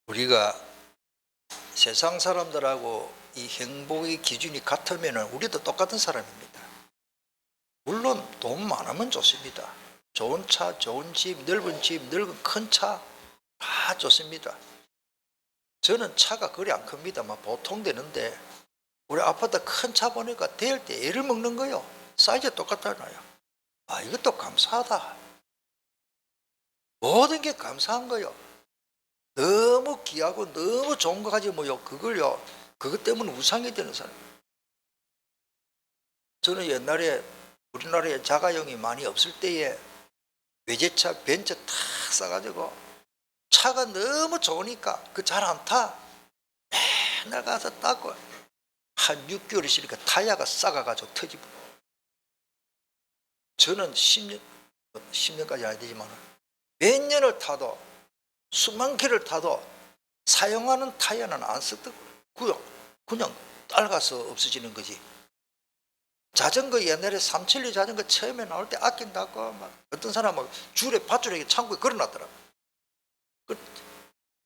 우리가 세상 사람들하고 이 행복의 기준이 같으면 우리도 똑같은 사람입니다. 물론 돈 많으면 좋습니다. 좋은 차, 좋은 집, 넓은 큰 차 다 좋습니다. 저는 차가 그리 안 큽니다. 보통 되는데 우리 아파트 큰 차 보니까 대일 때 애를 먹는 거요. 사이즈 똑같잖아요. 이것도 감사하다. 모든 게 감사한 거요. 너무 귀하고 너무 좋은 거 가지고 그것 때문에 우상이 되는 사람. 저는 옛날에 우리나라에 자가용이 많이 없을 때에 외제차 벤츠 탁 싸가지고 차가 너무 좋으니까 잘 안 타. 맨날 가서 닦고 한 6개월 있으니까 타이어가 썩어가지고 터지고. 저는 10년까지 안 되지만 몇 년을 타도 수만 킬를 타도 사용하는 타이어는 안 쓰더라고요. 그냥 낡아서 없어지는 거지. 자전거 옛날에 372 자전거 처음에 나올 때 아낀다고 어떤 사람은 줄에 밧줄에 창고에 걸어놨더라고.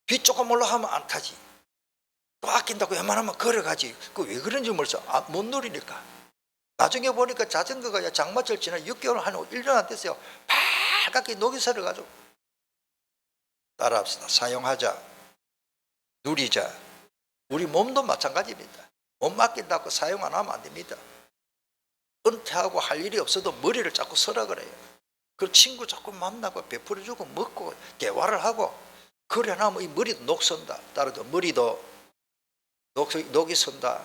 비 조금 올라가면 안 타지. 또 아낀다고 웬만하면 걸어가지. 왜 그런지 몰라. 못 누리니까. 나중에 보니까 자전거가 장마철 지나 6개월 한 1년 안 됐어요. 빨갛게 녹이 슬어가지고. 따라합시다. 사용하자. 누리자. 우리 몸도 마찬가지입니다. 못 맡긴다고 사용 안 하면 안 됩니다. 은퇴하고 할 일이 없어도 머리를 자꾸 쓰라 그래요. 그 친구 자꾸 만나고 베풀어주고 먹고 대화를 하고 그래 나면 이 머리도 녹선다. 따라서 머리도 녹이 선다.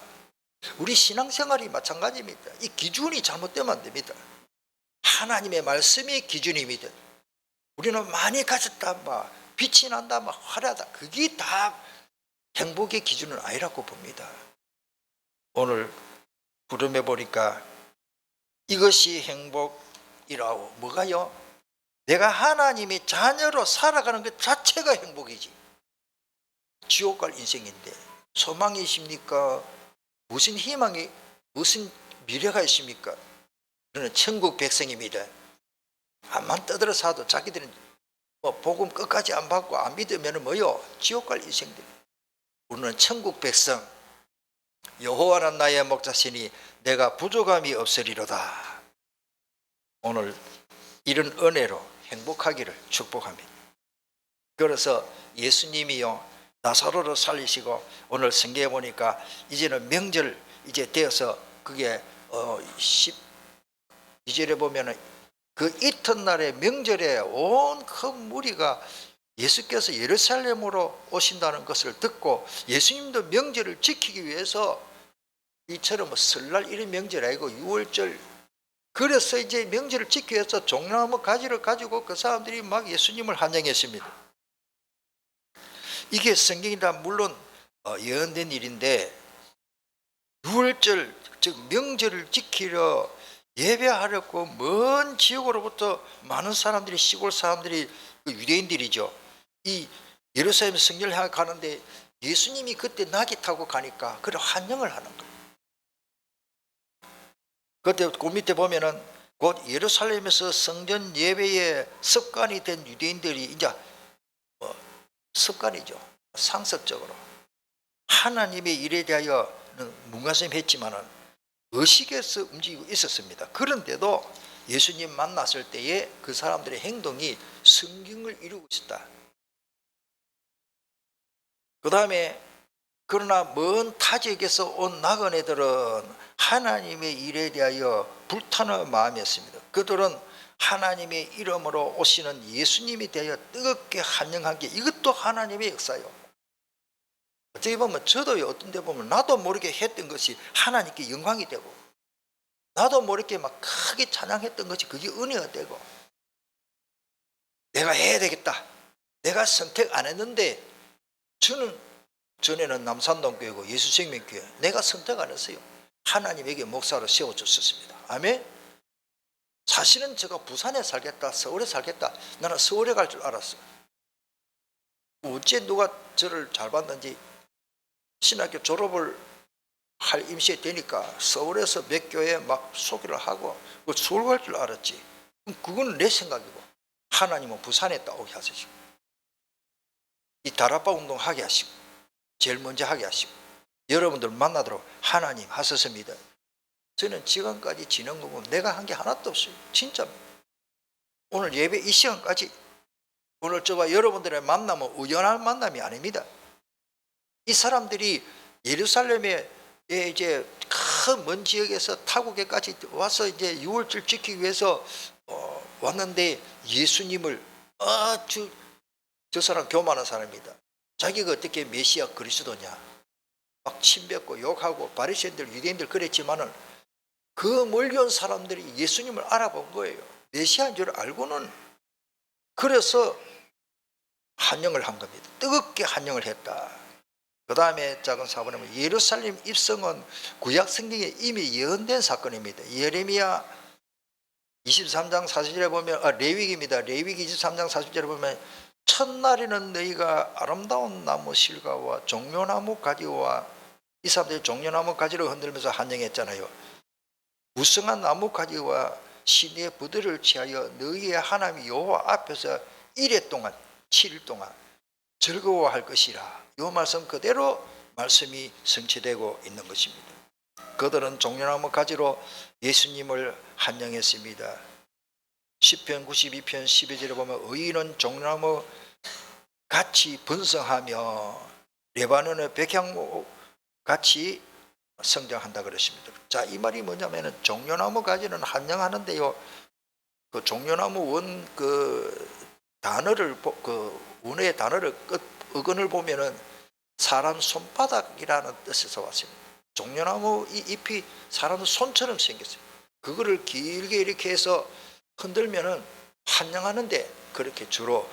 우리 신앙생활이 마찬가지입니다. 이 기준이 잘못되면 안 됩니다. 하나님의 말씀이 기준입니다. 우리는 많이 가졌다, 빛이 난다, 화려하다. 그게 다 행복의 기준은 아니라고 봅니다. 오늘 부름해 보니까 이것이 행복이라고. 뭐가요? 내가 하나님의 자녀로 살아가는 것 자체가 행복이지. 지옥 갈 인생인데 소망이 있습니까? 무슨 희망이, 무슨 미래가 있습니까? 저는 천국 백성입니다. 암만 떠들어 사도 자기들은 복음 끝까지 안 받고 안 믿으면 지옥 갈 인생들. 우리는 천국 백성. 여호와는 나의 목자시니 내가 부족함이 없으리로다. 오늘 이런 은혜로 행복하기를 축복합니다. 그래서 예수님이요 나사로를 살리시고 오늘 성경에 보니까 이제는 명절 이제 되어서 그게 12절에 보면은 그 이튿날의 명절에 온 큰 무리가 예수께서 예루살렘으로 오신다는 것을 듣고 예수님도 명절을 지키기 위해서 이처럼 설날 이런 명절 아니고 6월절, 그래서 이제 명절을 지키기 위해서 종려나무 가지를 가지고 그 사람들이 막 예수님을 환영했습니다. 이게 성경이다 물론 예언된 일인데 6월절 즉 명절을 지키려 예배하려고 먼 지역으로부터 많은 사람들이, 시골 사람들이, 유대인들이죠, 이 예루살렘 성전을 향해 가는데 예수님이 그때 나귀 타고 가니까 그를 환영을 하는 거예요. 그때 그 밑에 보면은 곧 예루살렘에서 성전 예배의 습관이 된 유대인들이 이제 습관이죠. 상습적으로 하나님의 일에 대하여는 문가sem했지만은 의식에서 움직이고 있었습니다. 그런데도 예수님 만났을 때에 그 사람들의 행동이 성경을 이루고 있었다. 그 다음에 그러나 먼 타지에게서 온 나그네들은 하나님의 일에 대하여 불타는 마음이었습니다. 그들은 하나님의 이름으로 오시는 예수님이 대하여 뜨겁게 환영한 게 이것도 하나님의 역사요. 어떻게 보면 저도 어떤 데 보면 나도 모르게 했던 것이 하나님께 영광이 되고 나도 모르게 막 크게 찬양했던 것이 그게 은혜가 되고 내가 해야 되겠다. 내가 선택 안 했는데 저는 전에는 남산동교회고 예수생명교회 내가 선택 안 했어요. 하나님에게 목사로 세워줬었습니다. 아멘. 사실은 제가 부산에 살겠다, 서울에 살겠다, 나는 서울에 갈 줄 알았어요. 어째 누가 저를 잘 봤는지 신학교 졸업을 할 임시에 되니까 서울에서 몇 교회 막 소개를 하고 서울 갈 줄 알았지. 그건 내 생각이고 하나님은 부산에 따오게 하시고 이 다락방 운동 하게 하시고 제일 먼저 하게 하시고 여러분들 만나도록 하나님 하셨습니다. 저는 지금까지 지낸 거 보면 내가 한 게 하나도 없어요. 진짜. 오늘 예배 이 시간까지 오늘 저와 여러분들의 만남은 우연한 만남이 아닙니다. 이 사람들이 예루살렘에 이제 큰 먼 지역에서 타국에까지 와서 이제 유월절 지키기 위해서 왔는데 예수님을 저 사람 교만한 사람입니다. 자기가 어떻게 메시아 그리스도냐 막 침뱉고 욕하고 바리새인들 유대인들 그랬지만은 그 몰려온 사람들이 예수님을 알아본 거예요. 메시아인 줄 알고는. 그래서 환영을 한 겁니다. 뜨겁게 환영을 했다. 그 다음에 작은 사본에 보면 예루살렘 입성은 구약 성경에 이미 예언된 사건입니다. 예레미야 23장 40절에 보면 레위기입니다. 레위기 23장 40절에 보면 첫날에는 너희가 아름다운 나무 실과와 종려나무 가지와 이 사람들이 종려나무 가지를 흔들면서 환영했잖아요. 무성한 나무 가지와 신의 부들을 취하여 너희의 하나님 여호와 앞에서 1회 동안 7일 동안 즐거워할 것이라. 이 말씀 그대로 말씀이 성취되고 있는 것입니다. 그들은 종려나무 가지로 예수님을 환영했습니다. 시편 92편 12절에 보면 의인은 종려나무 같이 번성하며 레바논의 백향목 같이 성장한다 그랬습니다. 자, 이 말이 뭐냐면은 종려나무 가지는 환영하는데요. 그 종려나무 원 단어를 원어의 단어를 어근을 보면은 사람 손바닥이라는 뜻에서 왔습니다. 종려나무 이 잎이 사람 손처럼 생겼어요. 그거를 길게 이렇게 해서 흔들면은 환영하는데 그렇게 주로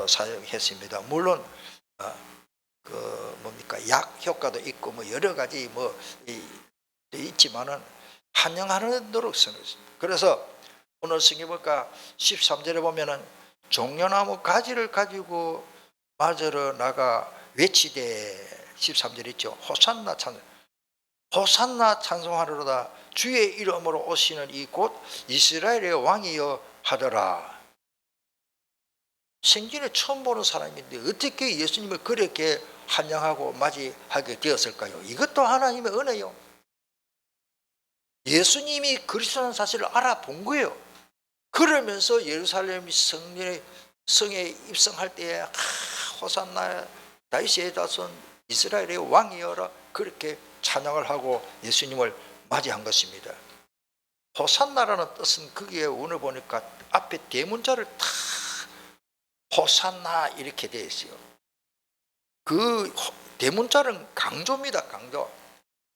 사용했습니다. 물론 약 효과도 있고 여러 가지 있지만은 환영하는 도록 쓰였습니다. 그래서 오늘 성경 볼까 13절에 보면은 종려나무 가지를 가지고 맞으러 나가 외치되 13절 있죠. 호산나 찬송. 호산나 찬송하리로다. 주의 이름으로 오시는 이 곧 이스라엘의 왕이여 하더라. 생전에 처음 보는 사람인데 어떻게 예수님을 그렇게 환영하고 맞이하게 되었을까요? 이것도 하나님의 은혜요. 예수님이 그리스도라는 사실을 알아본 거예요. 그러면서 예루살렘 성에 입성할 때에 호산나 다윗의 자손 이스라엘의 왕이여라 그렇게 찬양을 하고 예수님을 맞이한 것입니다. 호산나라는 뜻은 거기에 오늘 보니까 앞에 대문자를 다 호산나 이렇게 되어 있어요. 그 대문자는 강조입니다. 강조.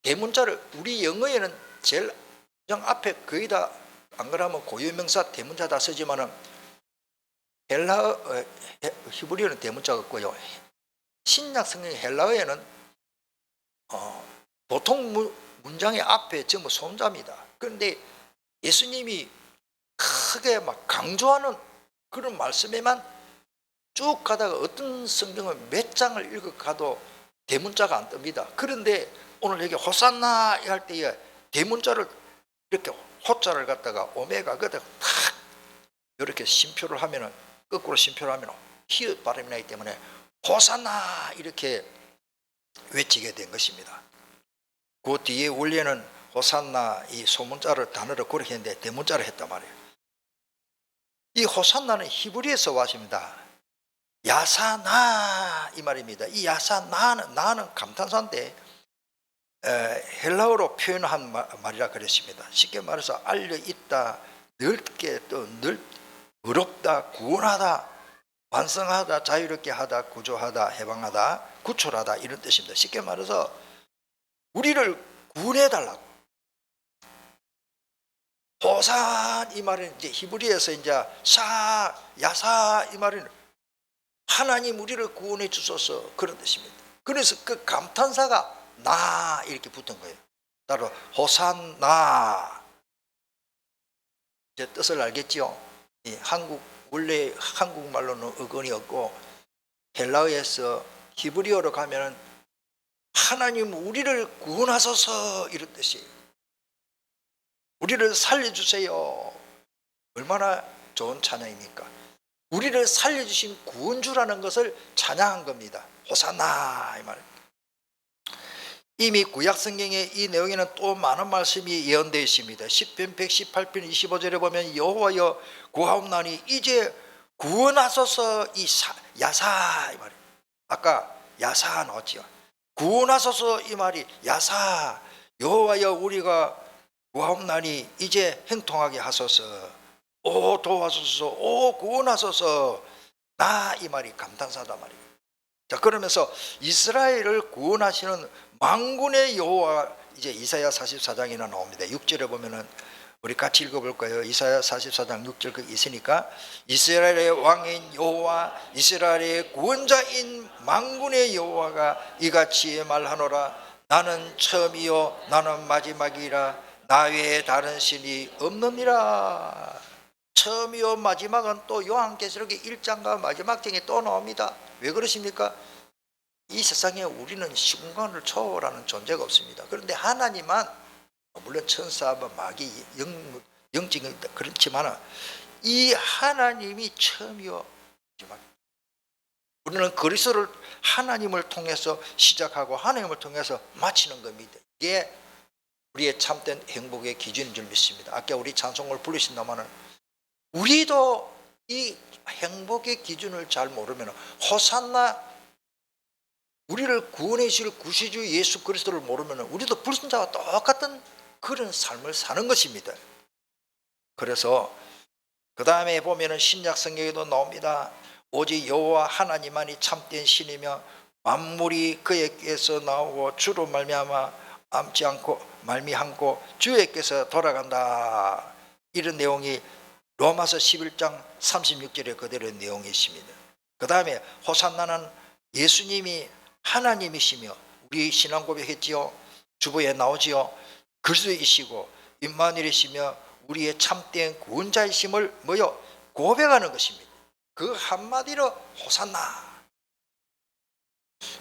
대문자를 우리 영어에는 제일 앞에 거의 다 안 그러면 고유명사 대문자 다 쓰지만은 히브리어는 대문자가 없고요. 신약 성경 헬라어에는 보통 문장의 앞에 전부 손자입니다. 그런데 예수님이 크게 막 강조하는 그런 말씀에만 쭉 가다가 어떤 성경은 몇 장을 읽어가도 대문자가 안 뜹니다. 그런데 오늘 여기 호산나 할 때에 대문자를 이렇게 호자를 갖다가 오메가 그다가 탁 이렇게 심표를 하면은 거꾸로 심표를 하면 히읗 발음이 나기 때문에 호산나 이렇게 외치게 된 것입니다. 그 뒤에 원래는 호산나 이 소문자를 단어를 그렇게 했는데 대문자를 했단 말이에요. 이 호산나는 히브리에서 왔습니다. 야사나 이 말입니다. 이 야사나는 나는 감탄사인데 헬라어로 표현한 말이라 그랬습니다. 쉽게 말해서 알려있다, 넓게 또 의롭다, 구원하다, 완성하다, 자유롭게 하다, 구조하다, 해방하다, 구출하다 이런 뜻입니다. 쉽게 말해서 우리를 구원해달라고. 호산 이 말은 이제 히브리에서 이제 야사 이 말은 하나님 우리를 구원해 주소서 그런 뜻입니다. 그래서 그 감탄사가 나 이렇게 붙은 거예요. 따로 호산나. 이제 뜻을 알겠죠? 원래 한국말로는 어근이 없고 헬라어에서 히브리어로 가면은 하나님 우리를 구원하소서 이런 뜻이에요. 우리를 살려주세요. 얼마나 좋은 찬양입니까? 우리를 살려주신 구원주라는 것을 찬양한 겁니다. 호산나 이 말입니다. 이미 구약 성경에 이 내용에는 또 많은 말씀이 예언되어 있습니다. 시편 118편 25절에 보면 여호와여 구하옵나니 이제 구원하소서 야사 이 말이에요. 아까 야사 나왔죠. 구원하소서 이 말이 야사 여호와여 우리가 구하옵나니 이제 행통하게 하소서. 오 도와소서. 오 구원하소서. 나 이 말이 감탄사다 말이에요. 자 그러면서 이스라엘을 구원하시는 만군의 여호와 이제 이사야 44장이나 나옵니다. 6절에 보면은 우리 같이 읽어볼까요? 이사야 44장 6절 그 있으니까 이스라엘의 왕인 여호와 이스라엘의 구원자인 만군의 여호와가 이같이 말하노라. 나는 처음이요 나는 마지막이라 나 외에 다른 신이 없느니라. 처음이요 마지막은 또 요한계시록의 1장과 마지막 장에 또 나옵니다. 왜 그러십니까? 이 세상에 우리는 시공간을 초월하는 존재가 없습니다. 그런데 하나님만 물론 천사, 마귀, 영적인 그렇지만 이 하나님이 처음이요 마지막. 우리는 그리스도를 하나님을 통해서 시작하고 하나님을 통해서 마치는 겁니다. 이게 우리의 참된 행복의 기준인 줄 믿습니다. 아까 우리 찬송을 부르신다마는 우리도 이 행복의 기준을 잘 모르면 호산나 우리를 구원해 주실 구세주 예수 그리스도를 모르면 우리도 불신자와 똑같은 그런 삶을 사는 것입니다. 그래서 그 다음에 보면은 신약 성경에도 나옵니다. 오직 여호와 하나님만이 참된 신이며 만물이 그에게서 나오고 주로 말미암아 암지 않고 말미암고 주에게서 돌아간다. 이런 내용이 로마서 11장 36절에 그대로 내용이 있습니다. 그 다음에 호산나는 예수님이 하나님이시며 우리 신앙 고백했지요. 주보에 나오지요. 그리스도이시고 임마누엘이시며 우리의 참된 구원자이심을 뭐요? 고백하는 것입니다. 그 한마디로 호산나.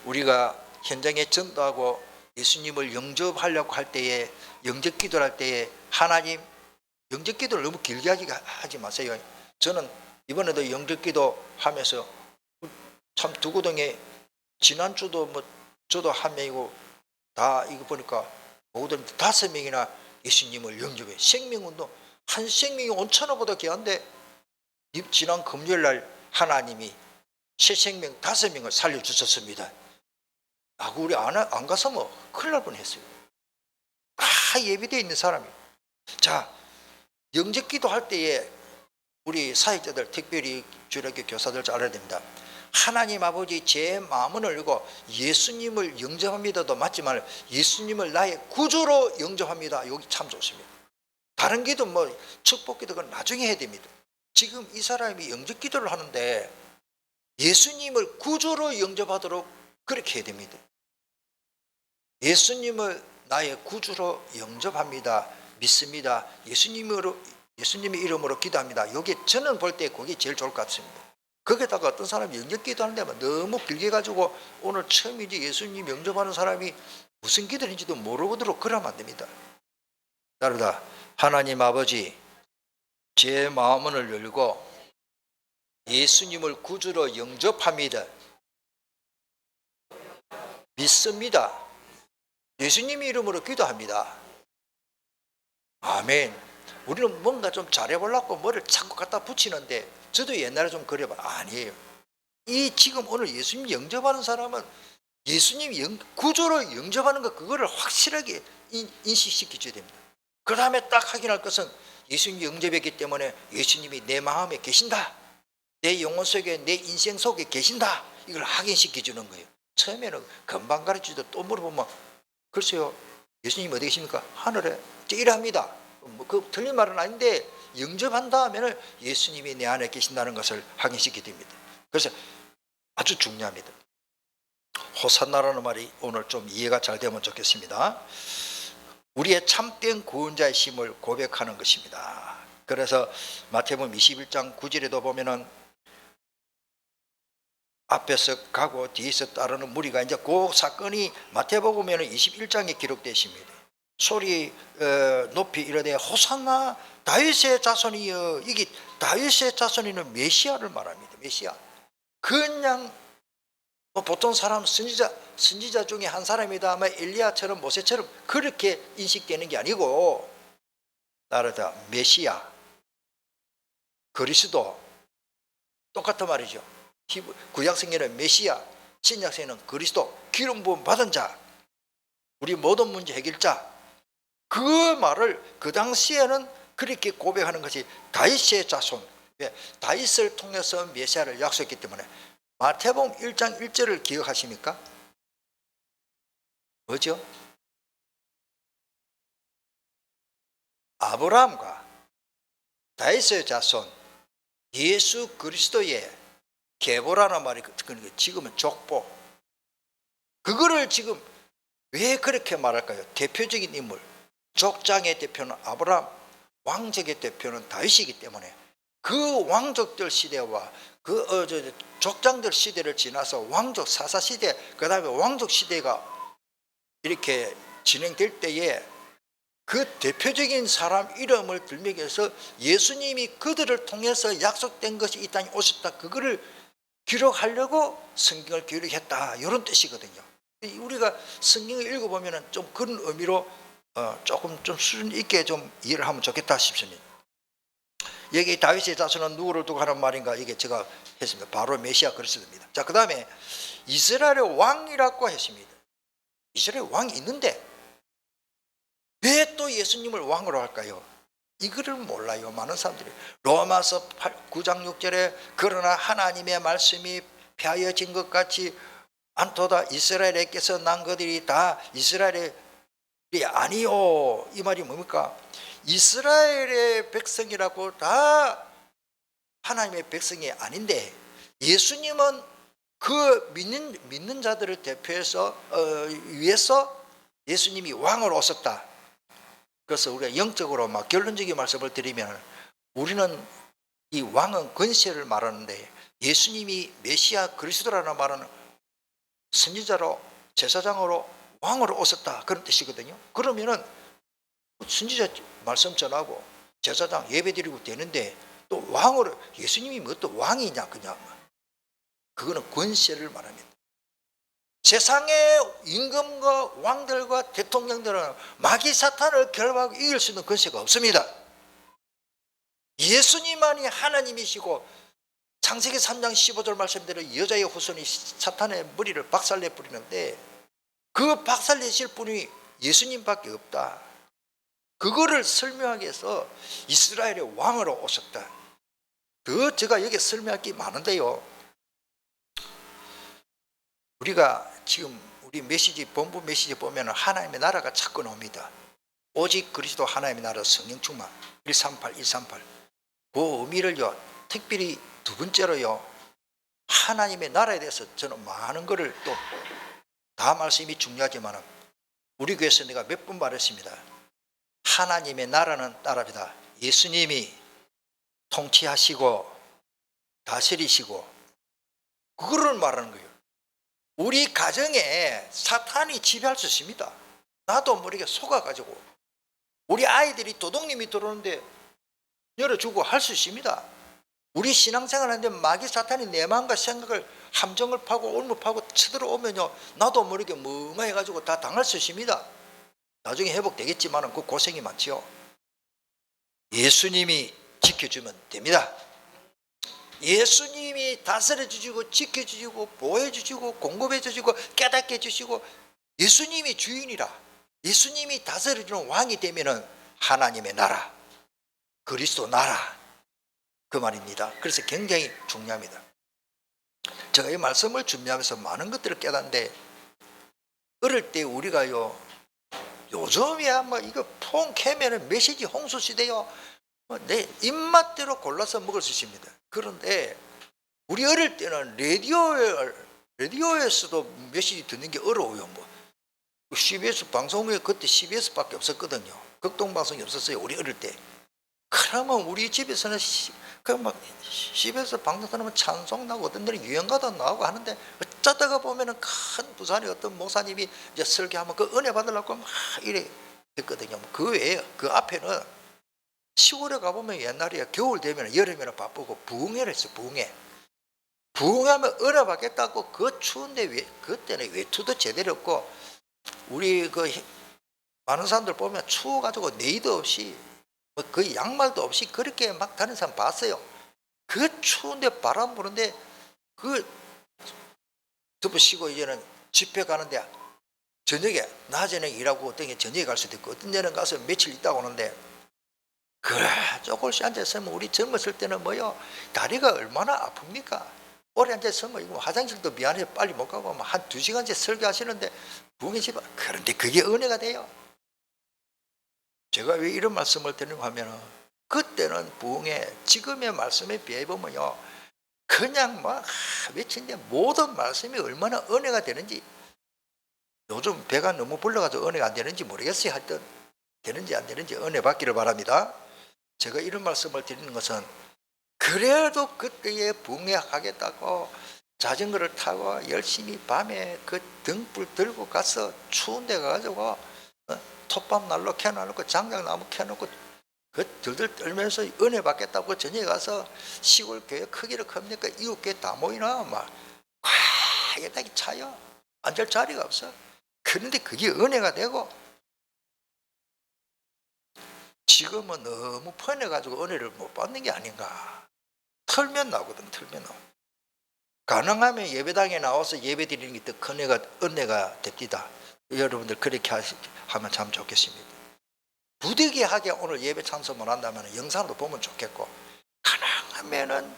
우리가 현장에 전도하고 예수님을 영접하려고 할 때에 영접기도를 할 때에 하나님 영접기도를 너무 길게 하지 마세요. 저는 이번에도 영접기도 하면서 참 두고등에 지난주도 저도 한 명이고 다 이거 보니까 모든 5명이나 예수님을 영접해. 생명운동 한 생명이 5,000원보다 귀한데 지난 금요일날 하나님이 새 생명 5명을 살려주셨습니다. 우리 안 가서 큰일 날 뻔했어요. 다 예비되어 있는 사람이. 자 영접기도 할 때에 우리 사역자들 특별히 주일학교 교사들 잘 알아야 됩니다. 하나님 아버지 제 마음을 열고 예수님을 영접합니다도 맞지만 예수님을 나의 구주로 영접합니다. 여기 참 좋습니다. 다른 기도 축복기도 그건 나중에 해야 됩니다. 지금 이 사람이 영접기도를 하는데 예수님을 구주로 영접하도록 그렇게 해야 됩니다. 예수님을 나의 구주로 영접합니다. 믿습니다. 예수님의 이름으로 기도합니다. 여기 저는 볼 때 그게 제일 좋을 것 같습니다. 거기다가 어떤 사람이 영접기도 하는데 너무 길게 가지고 오늘 처음이지 예수님 영접하는 사람이 무슨 기도인지도 모르도록 그러면 안 됩니다. 따르다 하나님 아버지 제 마음을 열고 예수님을 구주로 영접합니다. 믿습니다. 예수님의 이름으로 기도합니다. 아멘. 우리는 뭔가 좀 잘해보려고 뭐를 자꾸 갖다 붙이는데 저도 옛날에 좀 그래봐. 아니에요. 이 지금 오늘 예수님 영접하는 사람은 예수님 구조로 영접하는 것 그거를 확실하게 인식시켜줘야 됩니다. 그 다음에 딱 확인할 것은 예수님 영접했기 때문에 예수님이 내 마음에 계신다. 내 영혼 속에 내 인생 속에 계신다. 이걸 확인시켜주는 거예요. 처음에는 금방 가르치도 또 물어보면 글쎄요 예수님 어디 계십니까? 하늘에 이랍니다. 그 틀린 말은 아닌데 영접한 다음에는 예수님이 내 안에 계신다는 것을 확인시키게 됩니다. 그래서 아주 중요합니다. 호산나라는 말이 오늘 좀 이해가 잘 되면 좋겠습니다. 우리의 참된 구원자이심을 고백하는 것입니다. 그래서 마태복음 21장 9절에도 보면은 앞에서 가고 뒤에서 따르는 무리가 이제 그 사건이 마태복음에는 21장에 기록되어 있습니다. 소리 높이 이르되 호산나 다윗의 자손이여. 이게 다윗의 자손이는 메시아를 말합니다. 메시아. 그냥 보통 사람 선지자 중에 한 사람이다 아마 엘리야처럼 모세처럼 그렇게 인식되는 게 아니고 다르다. 메시아, 그리스도 똑같은 말이죠. 구약성경에는 메시아, 신약성경에는 그리스도, 기름 부음 받은 자, 우리 모든 문제 해결자. 그 말을 그 당시에는 그렇게 고백하는 것이 다윗의 자손, 다윗을 통해서 메시아를 약속했기 때문에. 마태복음 1장 1절을 기억하십니까? 뭐죠? 아브라함과 다윗의 자손 예수 그리스도의 계보라는 말이 지금은 족보. 그거를 지금 왜 그렇게 말할까요? 대표적인 인물, 족장의 대표는 아브라함, 왕족의 대표는 다윗이기 때문에 그 왕족들 시대와 그 족장들 시대를 지나서 왕족 사사 시대, 그 다음에 왕족 시대가 이렇게 진행될 때에 그 대표적인 사람 이름을 들먹여서 예수님이 그들을 통해서 약속된 것이 이 땅에 오셨다, 그거를 기록하려고 성경을 기록했다, 이런 뜻이거든요. 우리가 성경을 읽어보면 좀 그런 의미로 조금 좀 수준 있게 좀 이해를 하면 좋겠다 싶습니다. 여기 다윗의 자손은 누구를 두고 하는 말인가? 이게 제가 했습니다. 바로 메시아 그리스도입니다. 자, 그 다음에 이스라엘의 왕이라고 했습니다. 이스라엘 왕이 있는데 왜 또 예수님을 왕으로 할까요? 이거를 몰라요, 많은 사람들이. 로마서 9장 6절에 그러나 하나님의 말씀이 폐하여진 것 같이 않도다. 이스라엘에게서 난 것들이 다 이스라엘이 아니요. 이 말이 뭡니까? 이스라엘의 백성이라고 다 하나님의 백성이 아닌데 예수님은 그 믿는 자들을 대표해서 위해서 예수님이 왕으로 오셨다. 그래서 우리가 영적으로 막 결론적인 말씀을 드리면 우리는 이 왕은 권세를 말하는데 예수님이 메시아 그리스도라는 말은 선지자로 제사장으로 왕으로 오셨다, 그런 뜻이거든요. 그러면은 선지자 말씀 전하고 제사장 예배드리고 되는데 또 왕으로 예수님이 뭐 또 왕이냐, 그냥 그거는 권세를 말합니다. 세상의 임금과 왕들과 대통령들은 마귀 사탄을 결박하고 이길 수 있는 권세가 없습니다. 예수님만이 하나님이시고 창세기 3장 15절 말씀대로 여자의 후손이 사탄의 머리를 박살내 뿌리는데 그 박살내실 분이 예수님밖에 없다. 그거를 설명하기 위해서 이스라엘의 왕으로 오셨다. 더 제가 여기 설명할 게 많은데요, 우리가 지금 우리 메시지, 본부 메시지 보면 하나님의 나라가 자꾸 나옵니다. 오직 그리스도 하나님의 나라 성령 충만 138 그 의미를요 특별히 두 번째로요 하나님의 나라에 대해서 저는 많은 거를 또 다 말씀이 중요하지만 우리 교회에서 내가 몇 번 말했습니다. 하나님의 나라는 따라합니다. 예수님이 통치하시고 다스리시고 그거를 말하는 거예요. 우리 가정에 사탄이 지배할 수 있습니다. 나도 모르게 속아가지고 우리 아이들이 도둑님이 들어오는데 열어주고 할 수 있습니다. 우리 신앙생활 하는데 마귀 사탄이 내 마음과 생각을 함정을 파고 올무 파고 쳐들어오면요 나도 모르게 멍해가지고 다 당할 수 있습니다. 나중에 회복되겠지만 그 고생이 많지요. 예수님이 지켜주면 됩니다. 예수님이 다스려 주시고 지켜 주시고 보호해 주시고 공급해 주시고 깨닫게 해 주시고 예수님이 주인이라 예수님이 다스려 주는 왕이 되면은 하나님의 나라, 그리스도 나라, 그 말입니다. 그래서 굉장히 중요합니다. 제가 이 말씀을 준비하면서 많은 것들을 깨닫는데 어릴 때 우리가요 요즘이야 뭐 이거 폰 캐면은 메시지 홍수 시대요 내 입맛대로 골라서 먹을 수 있습니다. 그런데 우리 어릴 때는 라디오에서도 메시지 듣는 게 어려워요. 뭐 CBS 방송국에 그때 CBS밖에 없었거든요. 극동방송이 없었어요, 우리 어릴 때. 그러면 우리 집에서는 막 CBS 방송 들으면 찬송 나고 어떤 데는 유행가도 나오고 하는데 어쩌다가 보면은 큰 부산의 어떤 목사님이 이제 설교하면 그 은혜 받으려고 막 이래 했거든요. 그 외에 그 앞에는 시골에 가보면 옛날에 겨울 되면 여름에는 바쁘고 부흥회를 했어요. 부흥하면 은혜 받겠다고 그 추운데 그때는 외투도 제대로 없고 우리 그 많은 사람들 보면 추워가지고 네이도 없이 뭐 거의 양말도 없이 그렇게 막 다니는 사람 봤어요. 그 추운데 바람 부는데 그 덮으시고 이제는 집회 가는데 저녁에 낮에는 일하고 어떤 게 저녁에 갈 수도 있고 어떤 데는 가서 며칠 있다가 오는데 그래 조금씩 앉아있으면 우리 젊었을 때는 뭐요 다리가 얼마나 아픕니까? 오래 앉아있으면 이거 화장실도 미안해 빨리 못 가고 한 2시간째 설교하시는데 부흥의 집 그런데 그게 은혜가 돼요. 제가 왜 이런 말씀을 드리는가 하면 그때는 부흥회 지금의 말씀에 비해보면요 그냥 막 외치는데 모든 말씀이 얼마나 은혜가 되는지 요즘 배가 너무 불러가지고 은혜가 안 되는지 모르겠어요. 하여튼 되는지 안 되는지 은혜 받기를 바랍니다. 제가 이런 말씀을 드리는 것은 그래도 그때에 부흥회 가겠다고 자전거를 타고 열심히 밤에 그 등불 들고 가서 추운 데 가가지고 톱밥 난로 켜놓고 장작나무 켜놓고 그 들들 떨면서 은혜 받겠다고 저녁에 가서 시골 교회 크기를 큽니까 이웃교회 다 모이나 막 과하게 차요. 앉을 자리가 없어. 그런데 그게 은혜가 되고 지금은 너무 편해가지고 은혜를 못 받는 게 아닌가. 털면 나오거든. 털면 나오. 가능하면 예배당에 나와서 예배 드리는 게 더 큰 은혜가 됩니다. 여러분들 그렇게 하면 참 좋겠습니다. 부득이하게 오늘 예배 참석 못 한다면 영상도 보면 좋겠고 가능하면은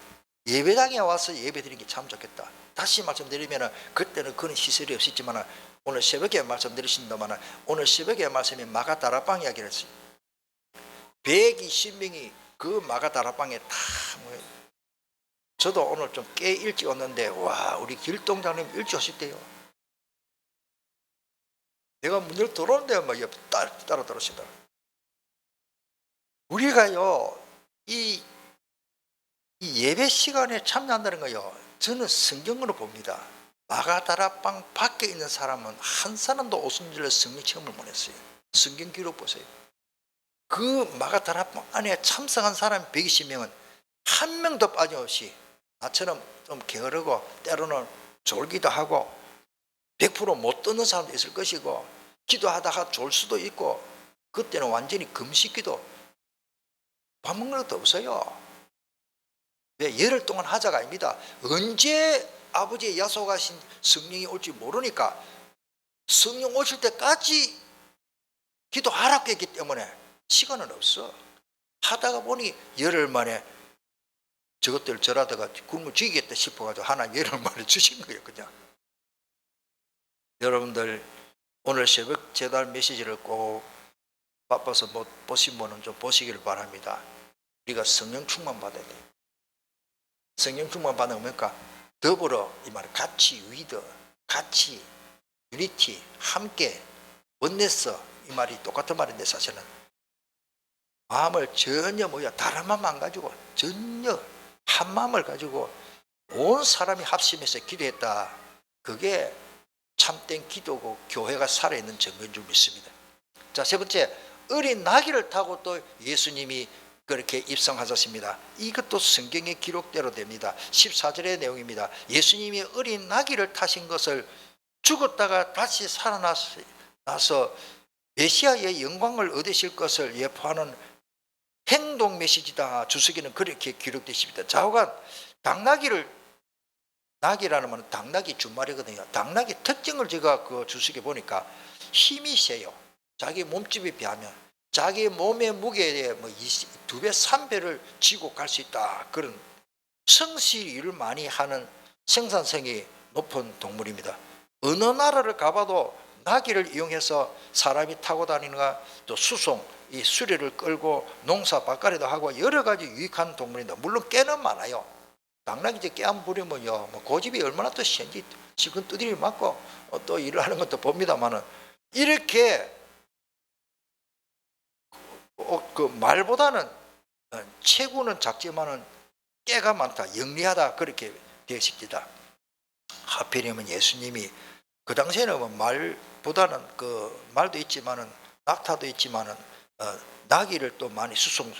예배당에 와서 예배 드리는 게 참 좋겠다. 다시 말씀드리면 그때는 그런 시설이 없었지만 오늘 새벽에 말씀드리신다면 오늘 새벽에 말씀이 마가다락방 이야기를 했어요. 120명이 그 마가다락방에 다 모여. 저도 오늘 좀 꽤 일찍 왔는데 와 우리 길동장님 일찍 오셨대요. 내가 문을 들어오는데 막 따라 들어오시더라고요. 우리가요 이 예배 시간에 참여한다는 거요 저는 성경으로 봅니다. 마가다락방 밖에 있는 사람은 한 사람도 오순절에 성령 체험을 못 했어요. 성경 기록 보세요. 그 마가다락방 안에 참석한 사람 120명은 한 명도 빠짐없이 나처럼 좀 게으르고 때로는 졸기도 하고 100% 못 듣는 사람도 있을 것이고 기도하다가 졸 수도 있고 그때는 완전히 금식기도 밥 먹는 것도 없어요. 왜? 열흘 동안 하자가 아닙니다. 언제 아버지의 약속하신 성령이 올지 모르니까 성령 오실 때까지 기도하라고 했기 때문에 시간은 없어. 하다가 보니 열흘 만에 저것들 절하다가 굶어 죽이겠다 싶어가지고 하나님 열흘 만에 주신 거예요. 그냥 여러분들 오늘 새벽 제달 메시지를 꼭 바빠서 못 보신 분은 좀 보시기를 바랍니다. 우리가 성령 충만 받아야 돼요. 성령 충만 받으면 뭡니까? 더불어 이 말 같이 위더, 같이 유니티, 함께 원내서 이 말이 똑같은 말인데 사실은 마음을 전혀 다른 마음 안 가지고 전혀 한 마음을 가지고 온 사람이 합심해서 기도했다. 그게 참된 기도고 교회가 살아있는 증거인 줄 믿습니다. 자, 세 번째 어린 나귀를 타고 또 예수님이 그렇게 입성하셨습니다. 이것도 성경의 기록대로 됩니다. 14절의 내용입니다. 예수님이 어린 나귀를 타신 것을 죽었다가 다시 살아나서 메시아의 영광을 얻으실 것을 예포하는 행동 메시지다. 주석에는 그렇게 기록되십니다. 좌우간 낙이라는 말은 당나귀 준말이거든요. 당나귀 특징을 제가 그 주석에 보니까 힘이 세요. 자기 몸집에 비하면 자기 몸의 무게에 2배, 3배를 지고 갈 수 있다. 그런 성실 일을 많이 하는 생산성이 높은 동물입니다. 어느 나라를 가봐도 나귀를 이용해서 사람이 타고 다니는가 또 수송, 이 수레를 끌고 농사 밭갈이도 하고 여러 가지 유익한 동물입니다. 물론 깨는 많아요. 당나귀 이제 깨 안 부리면요, 고집이 얼마나 또 센지 지금 두드리 맞고 또 일을 하는 것도 봅니다만은 이렇게 그 말보다는 체구는 작지만은 깨가 많다, 영리하다 그렇게 되어집니다. 하필이면 예수님이 그 당시에는 말보다는 그 말도 있지만은 낙타도 있지만은 나귀를 또 많이 수송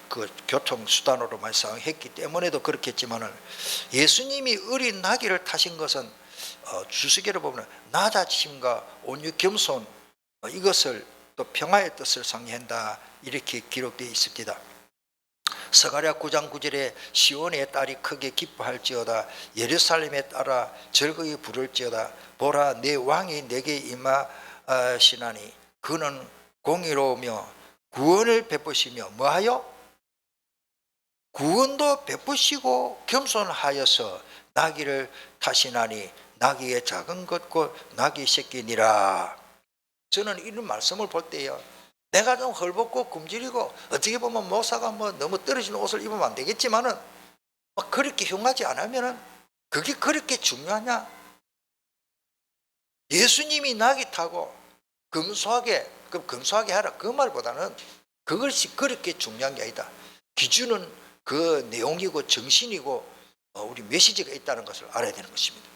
그 교통 수단으로 많이 사용했기 때문에도 그렇겠지만은 예수님이 어린 나귀를 타신 것은 주석기를 보면 낮아짐과 온유 겸손 이것을 또 평화의 뜻을 상징한다 이렇게 기록되어 있습니다. 스가랴 9장 9절에 시온의 딸이 크게 기뻐할지어다 예루살렘에 따라 즐거이 부를지어다 보라 내 왕이 내게 임하시나니 그는 공의로우며 구원을 베푸시며 뭐하여? 구원도 베푸시고 겸손하여서 나귀를 타시나니 나귀의 작은 것고 나귀 새끼니라. 저는 이런 말씀을 볼 때요 내가 좀 헐벗고 굶주리고 어떻게 보면 목사가 너무 떨어진 옷을 입으면 안 되겠지만은 그렇게 흉하지 않으면은 그게 그렇게 중요하냐? 예수님이 나귀 타고 검소하게 하라 그 말보다는 그것이 그렇게 중요한 게 아니다. 기준은 그 내용이고 정신이고 우리 메시지가 있다는 것을 알아야 되는 것입니다.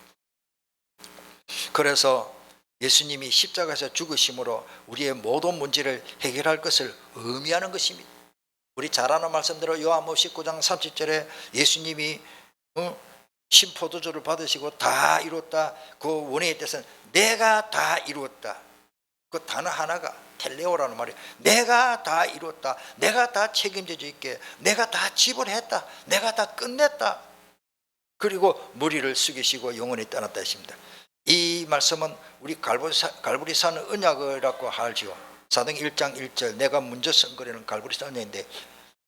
그래서 예수님이 십자가에서 죽으심으로 우리의 모든 문제를 해결할 것을 의미하는 것입니다. 우리 잘 아는 말씀대로 요한복음 19장 30절에 예수님이 신포도주를 받으시고 다 이뤘다. 그 원의 뜻은 내가 다 이루었다. 그 단어 하나가 텔레오라는 말이에요. 내가 다 이뤘다. 내가 다 책임져 있게. 내가 다 지불했다. 내가 다 끝냈다. 그리고 머리를 숙이시고 영원히 떠났다 했습니다. 이 말씀은 우리 갈보리산 언약이라고 하지요. 사도행 1장 1절 내가 먼저 선거리는 갈보리산 언약인데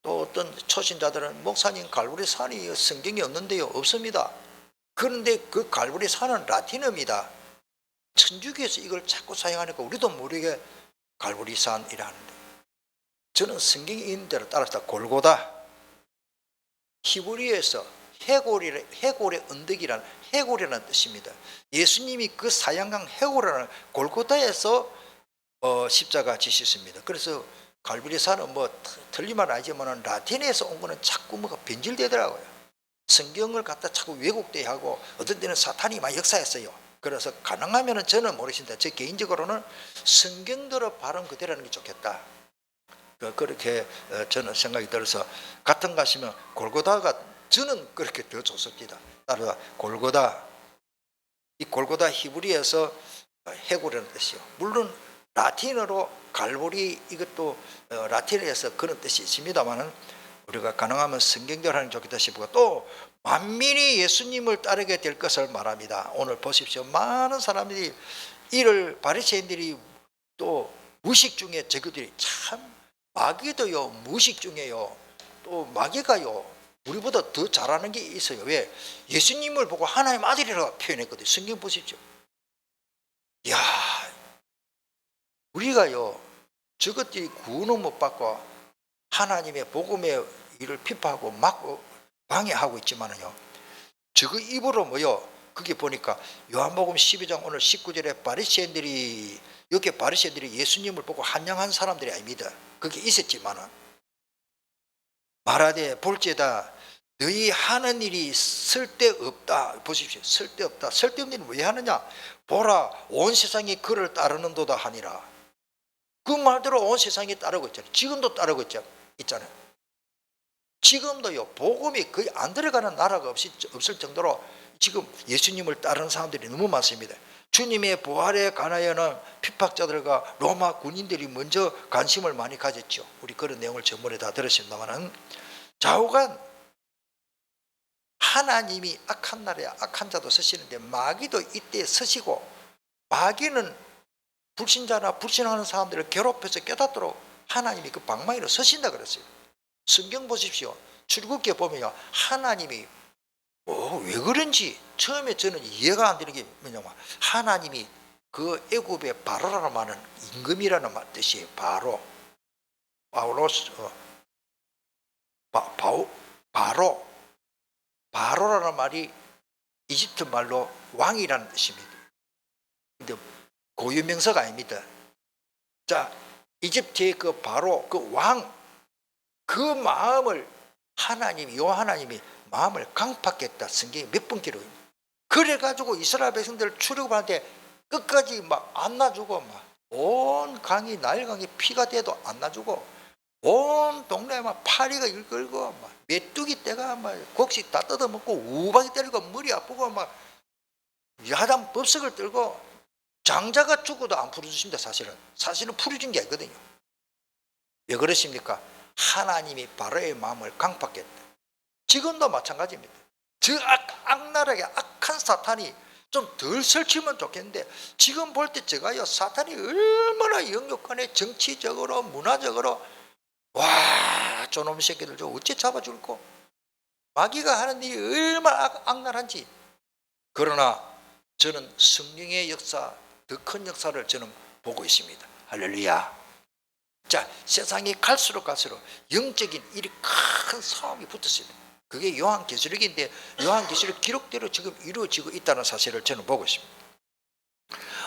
또 어떤 초신자들은 목사님 갈보리산이 성경이 없는데요. 없습니다. 그런데 그 갈보리산은 라틴어입니다. 천주교에서 이걸 자꾸 사용하니까 우리도 모르게 갈보리산이라는데 저는 성경이 있는 대로 따라서 골고다 히브리어에서 해골의 언덕이라는 해골이라는 뜻입니다. 예수님이 그 사양강 해골이라는 골고다에서 십자가 지셨습니다. 그래서 갈보리산은 틀리면 아니지만 라틴에서 온 거는 자꾸 변질되더라고요. 성경을 갖다 자꾸 왜곡되게 하고 어떤 때는 사탄이 많이 역사했어요. 그래서 가능하면 저는 모르신다. 제 개인적으로는 성경대로 발음 그대로 하는 게 좋겠다. 그렇게 저는 생각이 들어서 같은 거 하시면 골고다가 저는 그렇게 더 좋습니다. 따라서 골고다 이 골고다 히브리에서 해골이라는 뜻이요. 물론 라틴어로 갈보리 이것도 라틴어에서 그런 뜻이 있습니다만은 우리가 가능하면 성경대로 하는 게 좋겠다 싶고 또 만민이 예수님을 따르게 될 것을 말합니다. 오늘 보십시오. 많은 사람들이 이를 바리새인들이 또 무식 중에 저들이 참 마귀도요 무식 중에요 또 마귀가요 우리보다 더 잘하는 게 있어요. 왜? 예수님을 보고 하나님 아들이라고 표현했거든요. 성경 보십시오. 이야 우리가요 저것들이 구원을 못 받고 하나님의 복음의 일을 비판하고 막고 방해하고 있지만은요 저거 입으로 그게 보니까 요한복음 12장 오늘 19절에 바리새인들이 여기 바리새인들이 예수님을 보고 환영한 사람들이 아닙니다. 그게 있었지만은 말하되 볼지어다 너희 하는 일이 쓸데없다. 보십시오. 쓸데없다. 쓸데없는 일은 왜 하느냐? 보라 온 세상이 그를 따르는도다 하니라. 그 말대로 온 세상이 따르고 있잖아요. 지금도 따르고 있잖아요. 지금도요 복음이 거의 안 들어가는 나라가 없을 정도로 지금 예수님을 따르는 사람들이 너무 많습니다. 주님의 부활에 관하여는 핍박자들과 로마 군인들이 먼저 관심을 많이 가졌죠. 우리 그런 내용을 전번에 다 들으셨습니다만 좌우간 하나님이 악한 나라에 악한 자도 서시는데 마귀도 이때 서시고 마귀는 불신자나 불신하는 사람들을 괴롭혀서 깨닫도록 하나님이 그 방망이로 서신다 그랬어요. 성경 보십시오. 출애굽기에 보면요 하나님이 왜 그런지 처음에 저는 이해가 안 되는 게 뭐냐면 하나님이 그 애굽의 바로라는 말은 임금이라는 뜻이에요. 바로라는 말이 이집트 말로 왕이라는 뜻입니다. 근데 고유명사가 아닙니다. 자, 이집트의 그 바로 그 왕, 그 마음을 하나님이 마음을 강팍했다. 성경이 몇 번 기록입니다. 그래가지고 이스라엘 백성들 출애굽하는데 끝까지 막 안 놔주고 막 온 강이 나일강이 피가 돼도 안 놔주고 온 동네에 막 파리가 일끌고 막 메뚜기 떼가 막 곡식 다 뜯어먹고 우박이 때리고 머리 아프고 막 야단 법석을 들고 장자가 죽어도 안 풀어주십니다. 사실은 풀어준 게 아니거든요. 왜 그러십니까? 하나님이 바로의 마음을 강팍했다. 지금도 마찬가지입니다. 저 악랄하게 악한 사탄이 좀 덜 설치면 좋겠는데 지금 볼 때 제가요 사탄이 얼마나 영육간에 정치적으로 문화적으로 와 저놈 새끼들 저 어째 잡아줄꼬 마귀가 하는 일이 얼마나 악랄한지. 그러나 저는 성령의 역사 더 큰 역사를 저는 보고 있습니다. 할렐루야. 자, 세상이 갈수록 영적인 일이 큰 싸움이 붙었습니다. 그게 요한계시록인데 요한계시록 기록대로 지금 이루어지고 있다는 사실을 저는 보고 있습니다.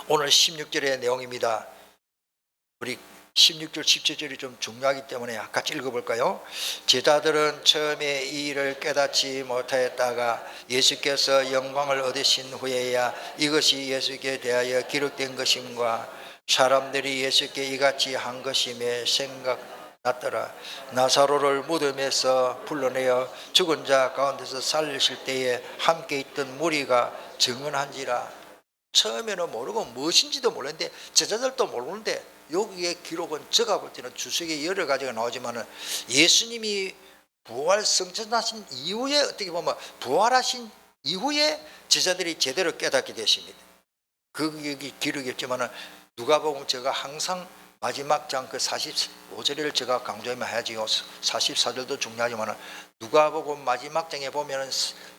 오늘 16절의 내용입니다. 우리 16절 17절이 좀 중요하기 때문에 같이 읽어볼까요? 제자들은 처음에 이 일을 깨닫지 못하였다가 예수께서 영광을 얻으신 후에야 이것이 예수께 대하여 기록된 것임과 사람들이 예수께 이같이 한 것임에 생각났더라. 나사로를 무덤에서 불러내어 죽은 자 가운데서 살리실 때에 함께 있던 무리가 증언한지라. 처음에는 모르고 무엇인지도 몰랐는데 제자들도 모르는데 여기에 기록은 제가 볼 때는 주석에 여러 가지가 나오지만은 예수님이 부활 승천하신 이후에 어떻게 보면 부활하신 이후에 제자들이 제대로 깨닫게 되십니다. 그 여기 기록이 있지만은 누가복음 제가 항상 마지막 장 그 45절을 제가 강조하면 해야지요. 44절도 중요하지만은 누가복음 마지막 장에 보면은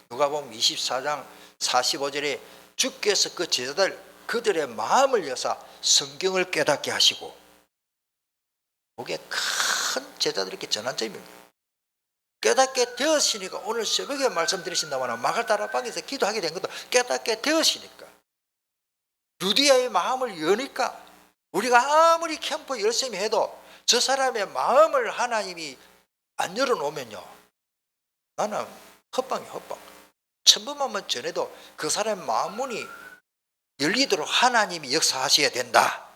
누가복음 24장 45절에 주께서 그 제자들 그들의 마음을 여사 성경을 깨닫게 하시고 그게 큰 제자들에게 전환점입니다. 깨닫게 되었으니까 오늘 새벽에 말씀드리신다면 마가다라방에서 기도하게 된 것도 깨닫게 되었으니까 루디아의 마음을 여니까 우리가 아무리 캠프 열심히 해도 저 사람의 마음을 하나님이 안 열어놓으면요 나는 헛방이야 헛방. 천번만만 전해도 그 사람의 마음문이 열리도록 하나님이 역사하셔야 된다.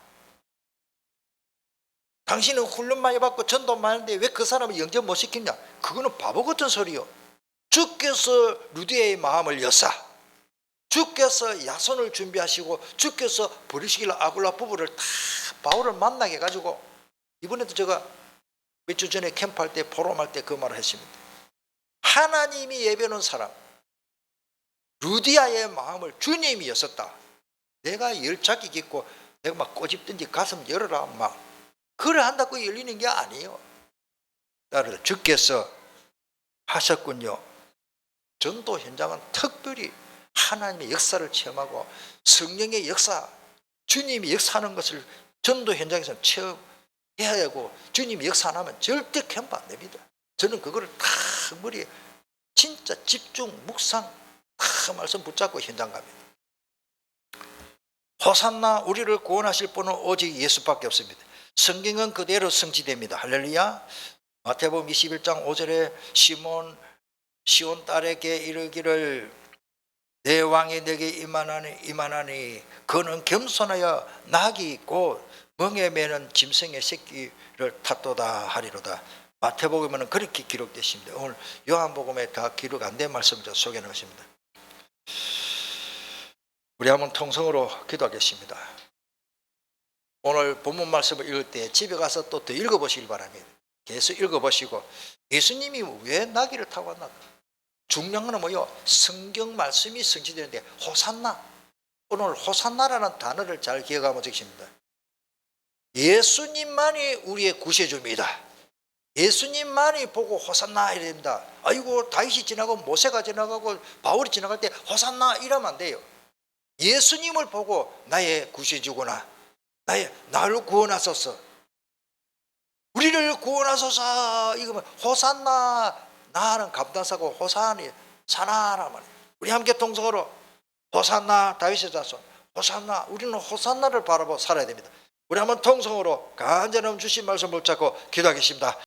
당신은 훈련 많이 받고 전도 많은데 왜 그 사람을 영접 못 시키냐? 그거는 바보 같은 소리요. 주께서 루디아의 마음을 여사 주께서 야손을 준비하시고 주께서 버리시길 아굴라 부부를 다 바울을 만나게 해가지고 이번에도 제가 몇 주 전에 캠프할 때 포럼할 때 그 말을 했습니다. 하나님이 예배하는 사람 루디아의 마음을 주님이 였었다. 내가 열자기 깊고 내가 막 꼬집든지 가슴 열어라 막 그래 한다고 열리는 게 아니에요. 따라서 주께서 하셨군요. 전도 현장은 특별히 하나님의 역사를 체험하고 성령의 역사 주님이 역사하는 것을 전도 현장에서 체험해야 되고 주님이 역사 안 하면 절대 캠프 안 됩니다. 저는 그거를 다 머리에 진짜 집중 묵상 다 말씀 붙잡고 현장 갑니다. 호산나 우리를 구원하실 분은 오직 예수밖에 없습니다. 성경은 그대로 성취됩니다. 할렐루야. 마태복음 21장 5절에 시온 딸에게 이르기를 내 왕이 내게 임하나니 그는 겸손하여 낙이 곧 멍에 매는 짐승의 새끼를 탔도다 하리로다. 마태복음에는 그렇게 기록되십니다. 오늘 요한복음에 다 기록 안 된 말씀을 소개해 놓습니다. 우리 한번 통성으로 기도하겠습니다. 오늘 본문 말씀을 읽을 때 집에 가서 또 더 읽어보시길 바랍니다. 계속 읽어보시고 예수님이 왜 나귀를 타고 왔나? 중요한 건 뭐요? 성경 말씀이 성취되는데 호산나. 오늘 호산나라는 단어를 잘 기억하면 되겠습니다. 예수님만이 우리의 구세주입니다. 예수님만이 보고 호산나 이래야 됩니다. 아이고 다윗이 지나고 모세가 지나가고 바울이 지나갈 때 호산나 이러면 안 돼요. 예수님을 보고 나의 구세주구나. 나를 구원하소서. 우리를 구원하소서. 이거면 호산나. 나는 감당사고 호산이 사나라 말이에요. 우리 함께 통성으로 호산나 다윗의 자손 호산나. 우리는 호산나를 바라보고 살아야 됩니다. 우리 한번 통성으로 간절히 주신 말씀 붙잡고 기도하겠습니다.